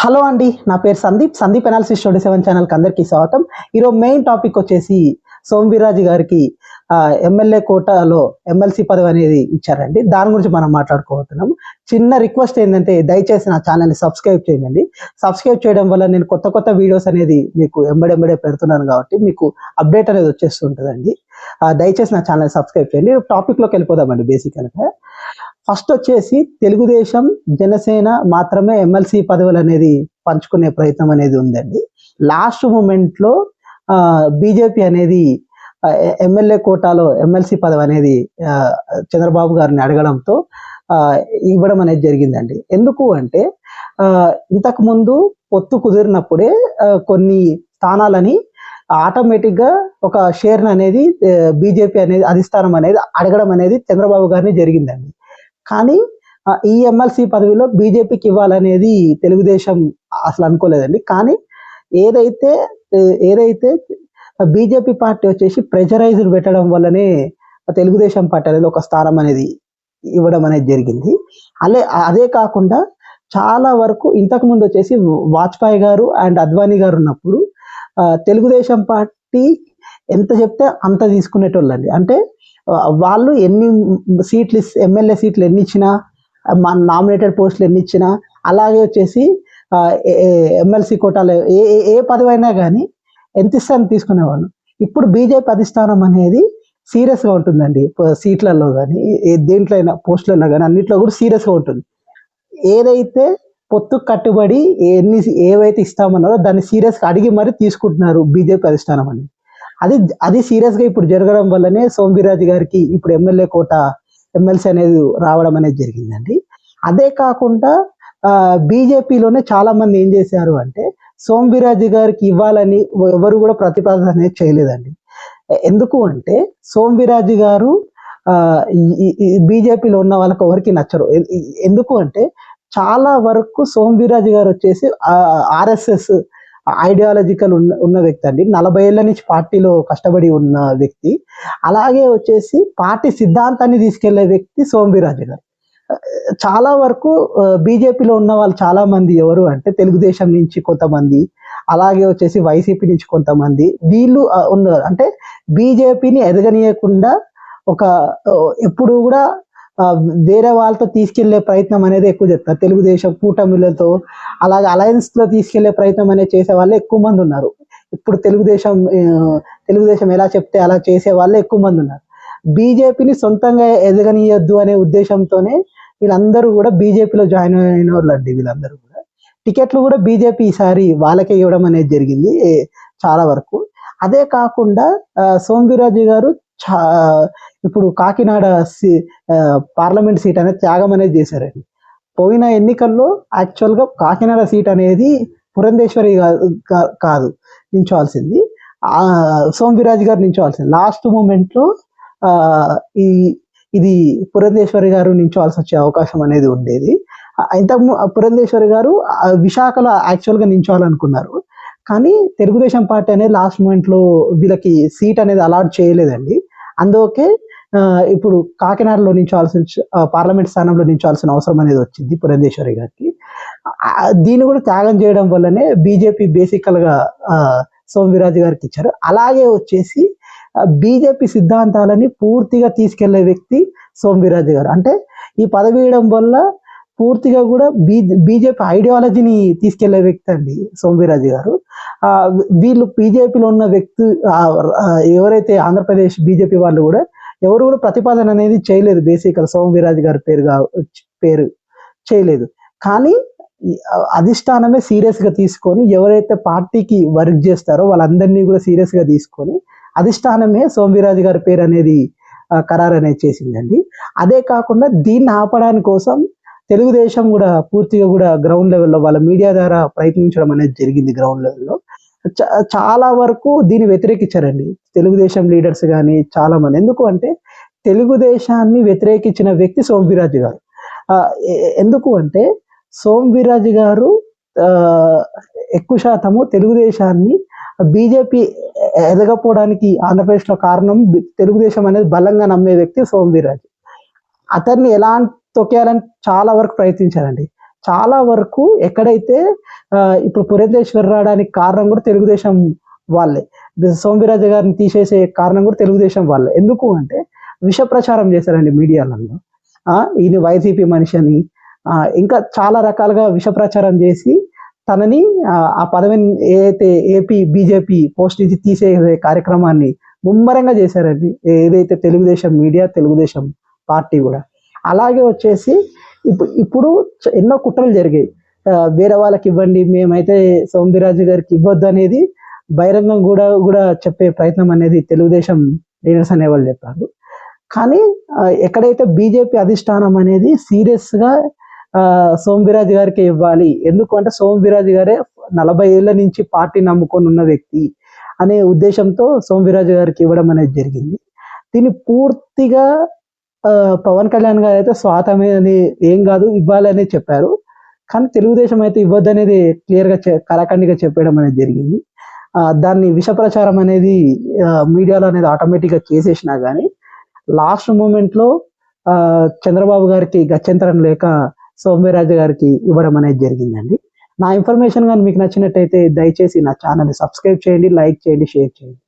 Hello అండి, నా పేరు సందీప్ అనాలిసిస్ 27 ఛానల్కి అందరికీ స్వాగతం. ఈరోజు మెయిన్ టాపిక్ వచ్చేసి సోమవీర్రాజు గారికి ఎమ్మెల్యే కోటాలో ఎమ్మెల్సీ పదవి అనేది ఇచ్చారండి. దాని గురించి మనం మాట్లాడుకోబోతున్నాం. చిన్న రిక్వెస్ట్ ఏంటంటే దయచేసి నా ఛానల్ని సబ్స్క్రైబ్ చేయండి. సబ్స్క్రైబ్ చేయడం వల్ల నేను కొత్త వీడియోస్ అనేది మీకు ఎంబడే పెడుతున్నాను కాబట్టి మీకు అప్డేట్ అనేది వచ్చేస్తుంటుందండి. దయచేసి నా ఛానల్ని సబ్స్క్రైబ్ చేయండి. టాపిక్లోకి వెళ్ళిపోదామండి. బేసిక్గా ఫస్ట్ వచ్చేసి తెలుగుదేశం జనసేన మాత్రమే ఎమ్మెల్సీ పదవులు అనేది పంచుకునే ప్రయత్నం అనేది ఉందండి. లాస్ట్ మూమెంట్లో బీజేపీ అనేది ఎమ్మెల్యే కోటాలో ఎమ్మెల్సీ పదవి అనేది చంద్రబాబు గారిని అడగడంతో ఇవ్వడం అనేది జరిగిందండి. ఎందుకు అంటే ఇంతకుముందు పొత్తు కుదిరినప్పుడే కొన్ని స్థానాలని ఆటోమేటిక్గా ఒక షేర్ అనేది బీజేపీ అనేది అధిష్టానం అనేది అడగడం అనేది చంద్రబాబు గారిని జరిగిందండి. కానీ ఈ ఎమ్మెల్సీ పదవిలో బీజేపీకి ఇవ్వాలనేది తెలుగుదేశం అసలు అనుకోలేదండి. కానీ ఏదైతే బీజేపీ పార్టీ వచ్చేసి ప్రెషరైజ్డ్ పెట్టడం వల్లనే తెలుగుదేశం పార్టీ అనేది ఒక స్థానం అనేది ఇవ్వడం అనేది జరిగింది. అదే కాకుండా చాలా వరకు ఇంతకు ముందు వచ్చేసి వాజ్పేయి గారు అండ్ అద్వానీ గారు ఉన్నప్పుడు తెలుగుదేశం పార్టీ ఎంత చెప్తే అంత తీసుకునేటోళ్ళండి. అంటే వాళ్ళు ఎన్ని సీట్లు ఎమ్మెల్యే సీట్లు ఎన్ని ఇచ్చినా, నామినేటెడ్ పోస్టులు ఎన్ని ఇచ్చినా, అలాగే వచ్చేసి ఎమ్మెల్సీ కోటాలో ఏ పదవి అయినా కానీ ఎంత ఇస్తారని తీసుకునేవాళ్ళు. ఇప్పుడు బీజేపీ అధిష్టానం అనేది సీరియస్గా ఉంటుందండి. సీట్లలో కానీ దేంట్లో అయినా పోస్టులలో కానీ అన్నింటిలో కూడా సీరియస్గా ఉంటుంది. ఏదైతే పొత్తు కట్టుబడి ఏవైతే ఇస్తామన్నారో దాన్ని సీరియస్గా అడిగి మరి తీసుకుంటున్నారు బీజేపీ అధిష్టానం అనేది. అది సీరియస్గా ఇప్పుడు జరగడం వల్లనే సోమవీర్రాజు గారికి ఇప్పుడు ఎమ్మెల్యే కోట ఎమ్మెల్సీ అనేది రావడం అనేది జరిగిందండి. అదే కాకుండా బీజేపీలోనే చాలా మంది ఏం చేశారు అంటే సోమవీర్రాజు గారికి ఇవ్వాలని ఎవరు కూడా ప్రతిపాదన అనేది చేయలేదండి. ఎందుకు అంటే సోమవీర్రాజు గారు బీజేపీలో ఉన్న వాళ్ళకి ఎవరికి నచ్చరు. ఎందుకు అంటే చాలా వరకు సోమవీర్రాజు గారు వచ్చేసి ఆర్ఎస్ఎస్ ఐడియాలజికల్ ఉన్న వ్యక్తి అండి. 40 ఏళ్ల నుంచి పార్టీలో కష్టపడి ఉన్న వ్యక్తి. అలాగే వచ్చేసి పార్టీ సిద్ధాంతాన్ని తీసుకెళ్లే వ్యక్తి సోమవీర్రాజు గారు. చాలా వరకు బీజేపీలో ఉన్న వాళ్ళు చాలా మంది ఎవరు అంటే తెలుగుదేశం నుంచి కొంతమంది, అలాగే వచ్చేసి వైసీపీ నుంచి కొంతమంది, వీళ్ళు ఉన్నారు. అంటే బీజేపీని ఎదగనీయకుండా ఎప్పుడు కూడా వేరే వాళ్ళతో తీసుకెళ్లే ప్రయత్నం అనేది ఎక్కువ చేస్తారు. తెలుగుదేశం కూటమిలతో అలాగే అలయన్స్లో తీసుకెళ్లే ప్రయత్నం అనేది చేసే వాళ్ళే ఎక్కువ మంది ఉన్నారు. ఇప్పుడు తెలుగుదేశం ఎలా చెప్తే అలా చేసే వాళ్ళే ఎక్కువ మంది ఉన్నారు. బీజేపీని సొంతంగా ఎదగనీయొద్దు అనే ఉద్దేశంతోనే వీళ్ళందరూ కూడా బీజేపీలో జాయిన్ అయిన వాళ్ళు అండి. వీళ్ళందరూ కూడా టికెట్లు కూడా బీజేపీ ఈసారి వాళ్ళకే ఇవ్వడం అనేది జరిగింది చాలా వరకు. అదే కాకుండా సోమవీర్రాజు గారు ఇప్పుడు కాకినాడ పార్లమెంట్ సీట్ అనేది త్యాగం అనేది చేశారండి. పోయిన ఎన్నికల్లో యాక్చువల్గా కాకినాడ సీట్ అనేది పురంధేశ్వరి కాదు నించోవాల్సింది, సోమవీర్రాజు గారు నించోవాల్సింది. లాస్ట్ మూమెంట్లో ఇది పురంధేశ్వరి గారు నించోవాల్సి వచ్చే అవకాశం అనేది ఉండేది. పురంధేశ్వరి గారు విశాఖలో యాక్చువల్గా నించోవాలనుకున్నారు. కానీ తెలుగుదేశం పార్టీ అనేది లాస్ట్ మూమెంట్లో వీళ్ళకి సీట్ అనేది అలాట్ చేయలేదండి. అందుకే ఇప్పుడు కాకినాడలో నించోవాల్సిన పార్లమెంట్ స్థానంలో నించోవాల్సిన అవసరం అనేది వచ్చింది పురంధేశ్వరి గారికి. దీన్ని కూడా త్యాగం చేయడం వల్లనే బీజేపీ బేసికల్గా సోమవీర్రాజు గారికి ఇచ్చారు. అలాగే వచ్చేసి బీజేపీ సిద్ధాంతాలని పూర్తిగా తీసుకెళ్లే వ్యక్తి సోమవీర్రాజు గారు. అంటే ఈ పదవి ఇవ్వడం వల్ల పూర్తిగా కూడా బీజేపీ ఐడియాలజీని తీసుకెళ్లే వ్యక్తి అండి సోమవీర్రాజు గారు. వీళ్ళు బీజేపీలో ఉన్న వ్యక్తి ఎవరైతే ఆంధ్రప్రదేశ్ బీజేపీ వాళ్ళు కూడా ఎవరు కూడా ప్రతిపాదన అనేది చేయలేదు. బేసికల్ సోమవీర్రాజు గారి పేరు చేయలేదు. కానీ అధిష్టానమే సీరియస్గా తీసుకొని ఎవరైతే పార్టీకి వర్క్ చేస్తారో వాళ్ళందరినీ కూడా సీరియస్గా తీసుకొని అధిష్టానమే సోమవీర్రాజు గారి పేరు అనేది ఖరారు అనేది చేసిందండి. అదే కాకుండా దీన్ని ఆపడానికి కోసం తెలుగుదేశం కూడా పూర్తిగా కూడా గ్రౌండ్ లెవెల్లో వాళ్ళ మీడియా ద్వారా ప్రయత్నించడం అనేది జరిగింది. గ్రౌండ్ లెవెల్లో చాలా వరకు దీన్ని వ్యతిరేకించారండి తెలుగుదేశం లీడర్స్ కానీ చాలా మంది. ఎందుకు అంటే తెలుగుదేశాన్ని వ్యతిరేకించిన వ్యక్తి సోమవీర్రాజు గారు. ఎందుకు అంటే సోమవీర్రాజు గారు ఎక్కువ శాతము తెలుగుదేశాన్ని బీజేపీ ఎదగపోవడానికి ఆంధ్రప్రదేశ్లో కారణం తెలుగుదేశం అనేది బలంగా నమ్మే వ్యక్తి సోమవీర్రాజు. అతన్ని ఎలా తొక్కేయాలని చాలా వరకు ప్రయత్నించారండి. చాలా వరకు ఎక్కడైతే ఇప్పుడు పురంధేశ్వరి రావడానికి కారణం కూడా తెలుగుదేశం వాళ్ళే. సోంబీరాజు గారిని తీసేసే కారణం కూడా తెలుగుదేశం వాళ్ళే. ఎందుకు అంటే విష ప్రచారం చేశారండి మీడియాలలో. ఈయన వైసీపీ మనిషి అని ఇంకా చాలా రకాలుగా విష ప్రచారం చేసి తనని ఆ పదవిని ఏదైతే ఏపీ బీజేపీ పోస్ట్ నుంచి తీసేసే కార్యక్రమాన్ని ముమ్మరంగా చేశారండి. ఏదైతే తెలుగుదేశం మీడియా, తెలుగుదేశం పార్టీ కూడా. అలాగే వచ్చేసి ఇప్పుడు ఎన్నో కుట్రలు జరిగాయి. వేరే వాళ్ళకి ఇవ్వండి, మేమైతే సోంబీరాజు గారికి ఇవ్వద్దు అనేది బహిరంగం కూడా చెప్పే ప్రయత్నం అనేది తెలుగుదేశం లీడర్స్ అనేవాళ్ళు చెప్పారు. కానీ ఎక్కడైతే బీజేపీ అధిష్టానం అనేది సీరియస్గా సోంబీరాజు గారికి ఇవ్వాలి, ఎందుకంటే సోంబీరాజు గారే 40 ఏళ్ల నుంచి పార్టీ నమ్ముకొని ఉన్న వ్యక్తి అనే ఉద్దేశంతో సోంబీరాజు గారికి ఇవ్వడం అనేది జరిగింది. దీన్ని పూర్తిగా పవన్ కళ్యాణ్ గారు అయితే స్వాతమే అని ఏం కాదు ఇవ్వాలని చెప్పారు. కానీ తెలుగుదేశం అయితే ఇవ్వద్దనేది క్లియర్గా కరాఖండిగా చెప్పడం అనేది జరిగింది. దాన్ని విష ప్రచారం అనేది మీడియాలో అనేది ఆటోమేటిక్గా చేసేసినా కానీ లాస్ట్ మూమెంట్లో చంద్రబాబు గారికి గత్యంతరం లేక సోంబీరాజు గారికి ఇవ్వడం అనేది జరిగిందండి. నా ఇన్ఫర్మేషన్ కానీ మీకు నచ్చినట్టయితే దయచేసి నా ఛానల్ని సబ్స్క్రైబ్ చేయండి, లైక్ చేయండి, షేర్ చేయండి.